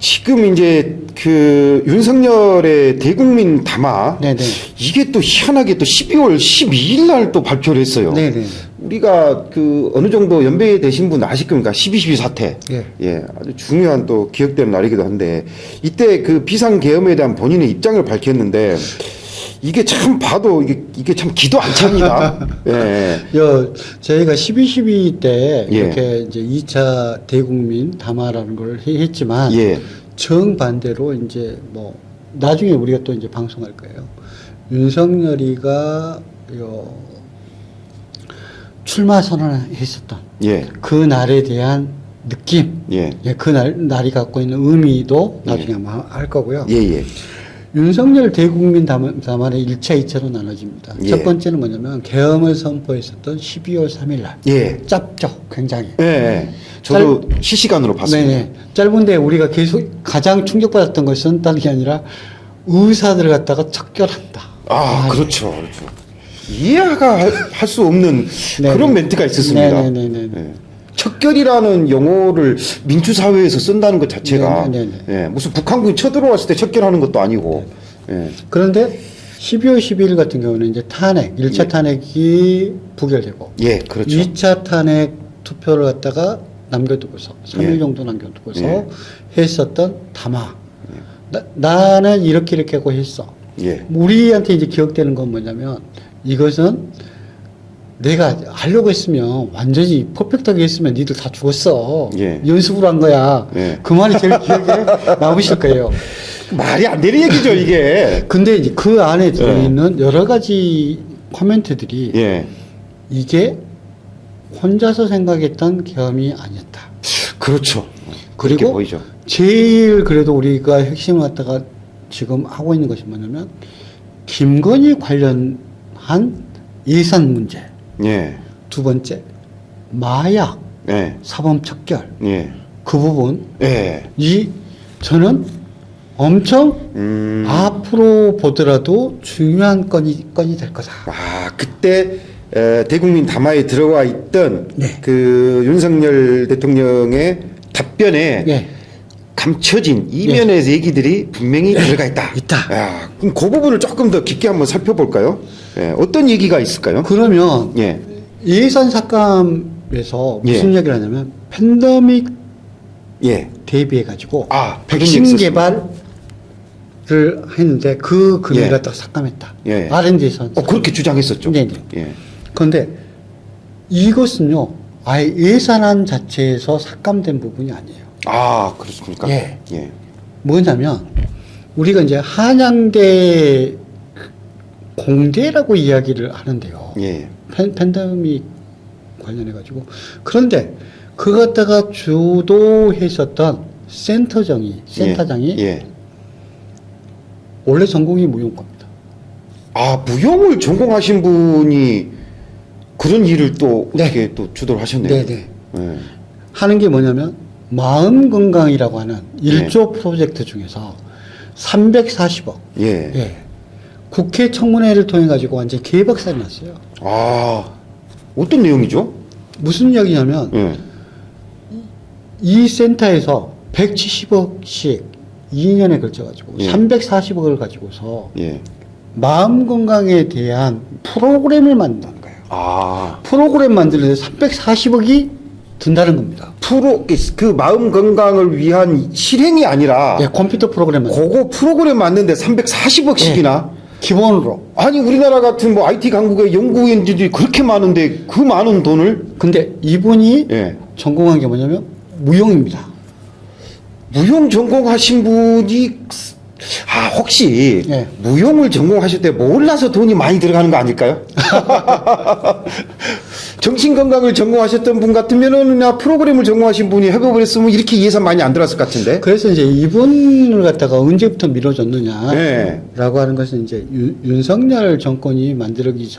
지금 이제 그 윤석열의 대국민 담화 네네. 이게 또 희한하게 또 12월 12일 날 또 발표를 했어요. 네네. 우리가 그 어느 정도 연배 되신 분 아실 겁니까? 12.12 사태. 예. 예, 아주 중요한 또 기억되는 날이기도 한데 이때 그 비상계엄에 대한 본인의 입장을 밝혔는데 이게 참 봐도 이게 참 기도 안 찹니다. 예. 저희가 12.12 때 예. 이렇게 이제 2차 대국민 담화라는 걸 했지만 예. 정반대로 이제 뭐 나중에 우리가 또 이제 방송할 거예요. 윤석열이가 출마 선언을 했었던 예. 그 날에 대한 느낌, 예. 그 날이 갖고 있는 의미도 나중에 아마 할 거고요. 예, 예. 윤석열 대국민 담화는 1차, 2차로 나눠집니다. 예. 첫 번째는 뭐냐면 계엄을 선포했었던 12월 3일 날. 예. 짧죠, 굉장히. 예, 예. 저도 실시간으로 봤습니다. 네네. 짧은데 우리가 계속 가장 충격받았던 것은 다른 게 아니라 의사들을 갖다가 척결한다. 그렇죠. 그렇죠. 이해가 할 수 없는 네네. 그런 멘트가 있었습니다. 네네네네. 예. 척결이라는 용어를 민주사회에서 쓴다는 것 자체가 네네네. 예, 무슨 북한군이 쳐들어왔을 때 척결하는 것도 아니고 예. 그런데 12월 12일 같은 경우는 이제 탄핵, 1차 예. 탄핵이 부결되고 예, 그렇죠. 2차 탄핵 투표를 갖다가 남겨두고서 3일 예. 정도 남겨두고서 예. 했었던 담화. 나는 이렇게 하고 했어. 예. 우리한테 이제 기억되는 건 뭐냐면 이것은 내가 하려고 했으면 완전히 퍼펙트하게 했으면 니들 다 죽었어. 예. 연습으로 한 거야. 예. 그 말이 제일 기억에 남으실 거예요. 말이 안 되는 얘기죠, 이게. 근데 이제 그 안에 들어있는 여러 가지 코멘트들이 예. 이게 혼자서 생각했던 계엄이 아니었다. 그렇죠. 그렇게 그리고 보이죠. 제일 그래도 우리가 핵심을 갖다가 지금 하고 있는 것이 뭐냐면 김건희 관련한 예산 문제. 예. 두 번째 마약 예. 사범 척결. 예. 그 부분 예. 저는 엄청 앞으로 보더라도 중요한 건이 될 거다. 그때 대국민 담화에 들어와 있던 네. 그 윤석열 대통령의 답변에 예. 감춰진 이면의 얘기들이 분명히 들어가 있다. 있다. 야, 그럼 그 부분을 조금 더 깊게 한번 살펴볼까요? 예, 어떤 얘기가 있을까요? 그러면 예. 예산 삭감에서 무슨 예. 얘기를 하냐면 팬데믹 예. 대비해 가지고 그런 백신 얘기 개발을 했는데 그 금액을 예. 갖다 삭감했다. 예. R&D에서. 그렇게 주장했었죠. 네네. 예. 그런데 이것은요, 아예 예산안 자체에서 삭감된 부분이 아니에요. 그렇습니까? 예. 예. 뭐냐면 우리가 이제 한양대 공대라고 이야기를 하는데요. 예. 팬데믹 관련해 가지고 그런데 그 갖다가 주도했었던 센터장이 예. 원래 전공이 무용과입니다. 무용을 전공하신 분이 그런 일을 또 네. 어떻게 또 주도를 하셨네요. 네네. 예. 하는 게 뭐냐면 마음 건강이라고 하는 1조 프로젝트 중에서 340억. 예. 예. 국회 청문회를 통해 가지고 완전 개박살이 났어요. 어떤 내용이죠? 무슨 이야기냐면 예. 이 센터에서 170억씩 2년에 걸쳐 가지고 예. 340억을 가지고서 예. 마음 건강에 대한 프로그램을 만든다는 거예요. 프로그램 만드는데 340억이 든다는 겁니다. 그 마음 건강을 위한 실행이 아니라 예, 컴퓨터 프로그램 그거 프로그램 만드는데 340억씩이나 기본으로. 아니 우리나라 같은 뭐 IT 강국의 연구인들이 그렇게 많은데 그 많은 돈을 근데 이분이 예. 전공한 게 뭐냐면 무용입니다. 무용 전공하신 분이 혹시 예. 무용을 전공하실 때 몰라서 돈이 많이 들어가는 거 아닐까요? 정신건강을 전공하셨던 분 같으면은 프로그램을 전공하신 분이 해법을 했으면 이렇게 예산 많이 안 들어갔을 것 같은데. 그래서 이제 이분을 갖다가 언제부터 밀어줬느냐라고 예. 하는 것은 이제 윤석열 정권이 만들기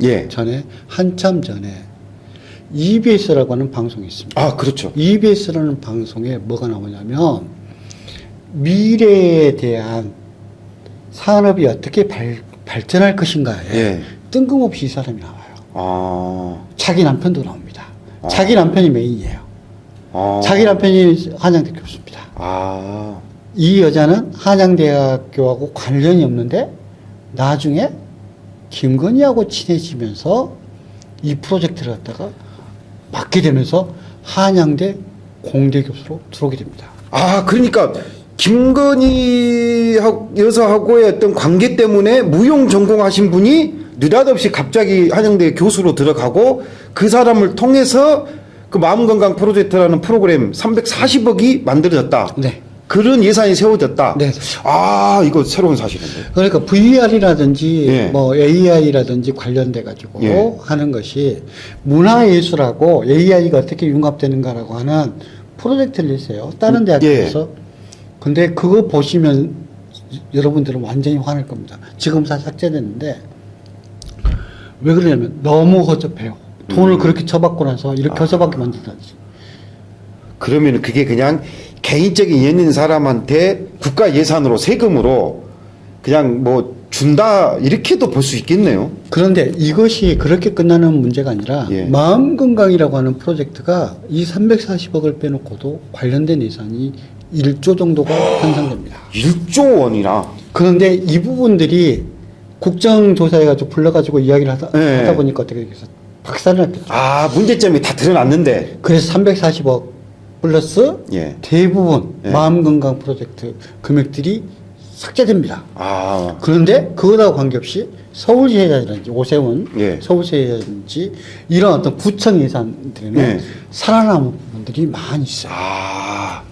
예. 전에 한참 전에 EBS라고 하는 방송이 있습니다. 그렇죠. EBS라는 방송에 뭐가 나오냐면 미래에 대한 산업이 어떻게 발전할 것인가에 예. 뜬금없이 이 사람이 나와요. 자기 남편도 나옵니다. 자기 남편이 메인이에요. 자기 남편이 한양대 교수입니다. 아, 이 여자는 한양대학교하고 관련이 없는데 나중에 김건희하고 친해지면서 이 프로젝트를 갖다가 맡게 되면서 한양대 공대 교수로 들어오게 됩니다. 아, 그러니까 김건희 여사하고의 어떤 관계 때문에 무용 전공하신 분이 느닷없이 갑자기 한양대 교수로 들어가고 그 사람을 통해서 그 마음건강 프로젝트라는 프로그램 340억이 만들어졌다. 네. 그런 예산이 세워졌다. 네. 아, 이거 새로운 사실인데. 그러니까 VR이라든지 예. 뭐 AI라든지 관련돼 가지고 예. 하는 것이 문화예술하고 AI가 어떻게 융합되는가라고 하는 프로젝트를 했어요. 다른 대학교에서. 근데 그거 보시면 여러분들은 완전히 화낼 겁니다. 지금 다 삭제됐는데 왜 그러냐면 너무 허접해요. 돈을 그렇게 쳐받고 나서 이렇게 허접하게 만든다지. 그러면 그게 그냥 개인적인 인연 있는 사람한테 국가 예산으로 세금으로 그냥 뭐 준다 이렇게도 볼 수 있겠네요. 그런데 이것이 그렇게 끝나는 문제가 아니라 예. 마음건강이라고 하는 프로젝트가 이 340억을 빼놓고도 관련된 예산이 1조 정도가 편성됩니다. 1조 원이나. 그런데 이 부분들이 국정조사해가지고 불러가지고 이야기를 예. 하다 보니까 어떻게 되겠어? 박살을 났겠죠. 아, 문제점이 다 드러났는데. 그래서 340억 플러스 예. 대부분 예. 마음건강 프로젝트 금액들이 삭제됩니다. 아, 그런데 그거하고 관계없이 서울시라든지 오세훈 예. 서울시라든지 이런 어떤 구청 예산들에는 예. 살아남은 부분들이 많이 있어요. 아,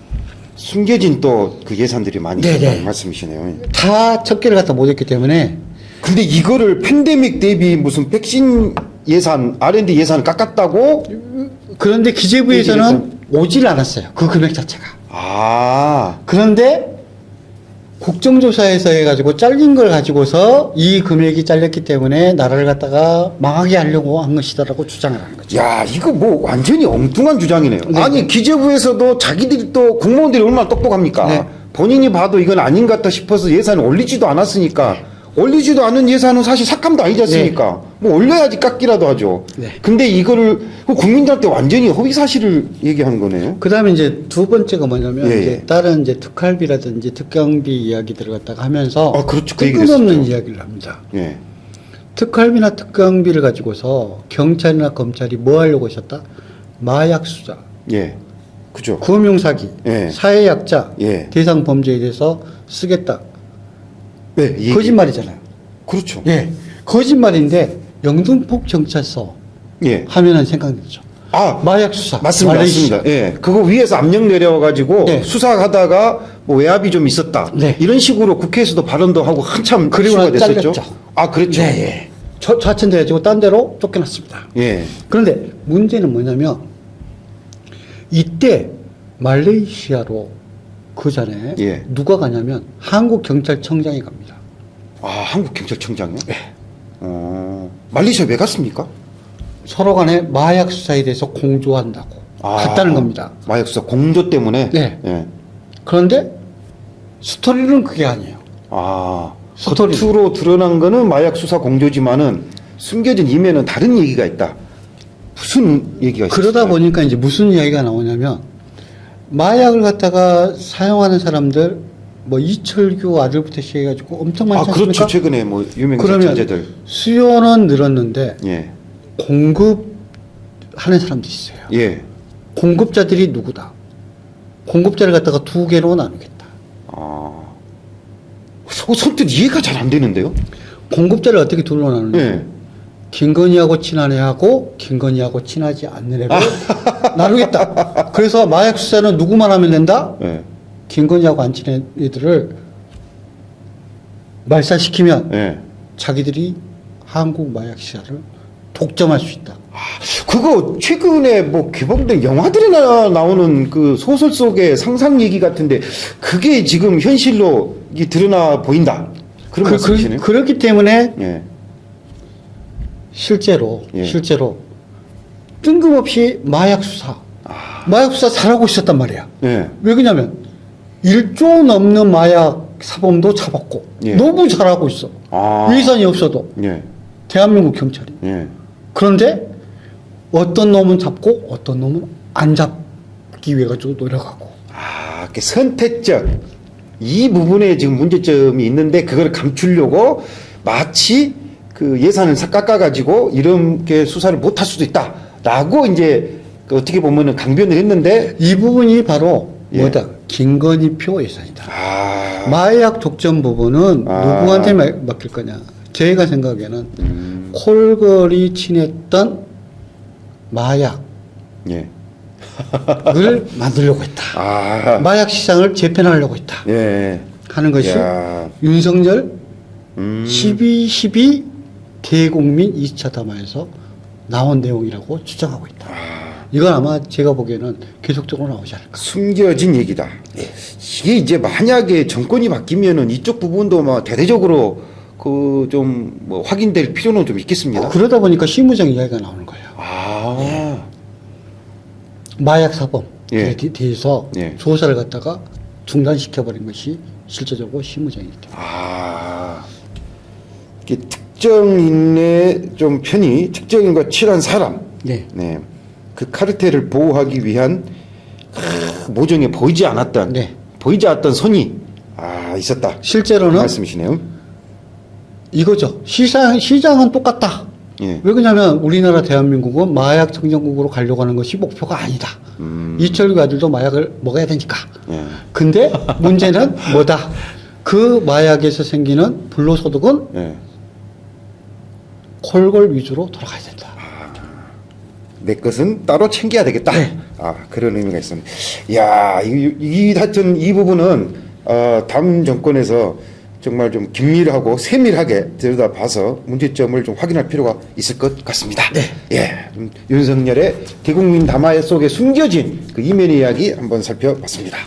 숨겨진 또 그 예산들이 많이 네네. 있다는 말씀이시네요. 다 척결을 갖다 못했기 때문에 근데 이거를 팬데믹 대비 무슨 백신 예산, R&D 예산을 깎았다고? 그런데 기재부에서는 오질 않았어요. 그 금액 자체가. 아, 그런데 국정조사에서 해가지고 잘린 걸 가지고서 이 금액이 잘렸기 때문에 나라를 갖다가 망하게 하려고 한 것이다라고 주장을 하는 거죠. 야, 이거 뭐 완전히 엉뚱한 주장이네요. 네. 아니, 기재부에서도 자기들이 또 공무원들이 얼마나 똑똑합니까? 네. 본인이 봐도 이건 아닌 것 같다 싶어서 예산을 올리지도 않았으니까 올리지도 않은 예산은 사실 삭감도 아니지 않습니까? 뭐 올려야지 깎기라도 하죠. 네. 근데 이거를 국민들한테 완전히 허위 사실을 얘기하는 거네요. 그 다음에 이제 두 번째가 뭐냐면, 예, 이제 예. 다른 이제 특활비라든지 특경비 이야기들을 갖다가 하면서. 아, 그렇죠. 그 얘기를 뜬금없는 했었죠. 이야기를 합니다. 예. 특활비나 특경비를 가지고서 경찰이나 검찰이 뭐 하려고 하셨다? 마약 수사, 예. 그죠. 금융사기, 예. 사회약자, 예. 대상 범죄에 대해서 쓰겠다. 네, 이 얘기. 거짓말이잖아요. 그렇죠. 예. 거짓말인데 영등포 경찰서 예. 하면은 생각나죠. 아, 마약 수사. 맞습니다. 말레이시아. 맞습니다. 예. 그거 위에서 압력 내려가지고 네. 수사하다가 뭐 외압이 좀 있었다. 네. 이런 식으로 국회에서도 발언도 하고 한참 그리고 이슈가 나서 됐었죠. 잘렸죠. 아, 그랬죠. 네, 예. 좌천돼가지고 딴 데로 쫓겨났습니다. 예. 그런데 문제는 뭐냐면 이때 말레이시아로 그 전에 예. 누가 가냐면 한국경찰청장이 갑니다. 아, 한국 경찰청장요? 네. 말레이시아 왜 갔습니까? 서로 간에 마약 수사에 대해서 공조한다고 갔다는 겁니다. 마약 수사 공조 때문에. 네. 예. 그런데 스토리는 그게 아니에요. 아, 스토리. 겉으로 드러난 거는 마약 수사 공조지만은 숨겨진 이면은 다른 얘기가 있다. 무슨 얘기가 있어요? 그러다 보니까 이제 무슨 이야기가 나오냐면 마약을 갖다가 사용하는 사람들 뭐 이철규 아들부터 시작해가지고 엄청 많지 아, 그렇죠. 않습니까? 최근에 뭐 유명 그러면 자제들. 수요는 늘었는데 예. 공급하는 사람도 있어요. 예. 공급자들이 누구다? 공급자를 갖다가 두 개로 나누겠다. 아. 선뜻 이해가 잘 안 되는데요? 공급자를 어떻게 둘로 나누냐? 예. 김건희하고 친한 애하고 김건희하고 친하지 않는 애를 나누겠다. 그래서 마약 수사는 누구만 하면 된다? 예. 김건희하고 안 친한 애들을 말살시키면 예. 자기들이 한국 마약 시장을 독점할 수 있다. 그거 최근에 뭐 개봉된 영화들이나 나오는 그 소설 속의 상상 얘기 같은데 그게 지금 현실로 이 드러나 보인다. 그런 말씀이시네요. 그렇기 때문에 예. 실제로 예. 뜬금없이 마약 수사 잘하고 있었단 말이야. 예. 왜 그러냐면 1조 넘는 마약 사범도 잡았고 예. 너무 잘하고 있어. 아. 예산이 없어도 예. 대한민국 경찰이. 예. 그런데 어떤 놈은 잡고 어떤 놈은 안 잡기 위해 가지고 노력하고. 아, 그 선택적 이 부분에 지금 문제점이 있는데 그걸 감추려고 마치 그 예산을 깎아가지고 이렇게 수사를 못할 수도 있다라고 이제 그 어떻게 보면은 강변을 했는데 이 부분이 바로 예. 뭐다? 김건희표 예산이다. 아, 마약 독점 부분은 아. 누구한테 맡길 거냐? 제가 생각에는 콜걸이 친했던 마약을 예, 만들려고 했다. 아, 마약 시장을 재편하려고 했다. 예, 하는 것이 야, 윤석열 12.12 대국민 2차 담화에서 나온 내용이라고 주장하고 있다. 이건 아마 제가 보기에는 계속적으로 나오지 않을까. 숨겨진 얘기다. 이게 이제 만약에 정권이 바뀌면은 이쪽 부분도 뭐 대대적으로 그 좀 뭐 확인될 필요는 좀 있겠습니다. 그러다 보니까 실무적 이야기가 나오는 거예요. 아, 마약 사범에 예. 대해서 예. 조사를 갖다가 중단시켜버린 것이 실제적으로 실무적이기 때문에. 아, 이게 특정인의 좀 편이 특정인과 친한 사람, 네. 네, 그 카르텔을 보호하기 위한 모종에 보이지 않았던, 네. 보이지 않았던 선이 있었다. 실제로는 말씀이시네요. 이거죠. 시장은 똑같다. 예. 왜 그러냐면 우리나라 대한민국은 마약 청정국으로 가려고 하는 것이 목표가 아니다. 이철규 아들도 마약을 먹어야 되니까. 예. 근데 문제는 뭐다? 그 마약에서 생기는 불로소득은 예. 콜걸 위주로 돌아가야 된다. 내 것은 따로 챙겨야 되겠다. 네. 그런 의미가 있습니다. 야, 하여튼 이 부분은 다음 정권에서 정말 좀 긴밀하고 세밀하게 들여다봐서 문제점을 좀 확인할 필요가 있을 것 같습니다. 네. 예, 윤석열의 대국민 담화 속에 숨겨진 그 이면의 이야기 한번 살펴봤습니다.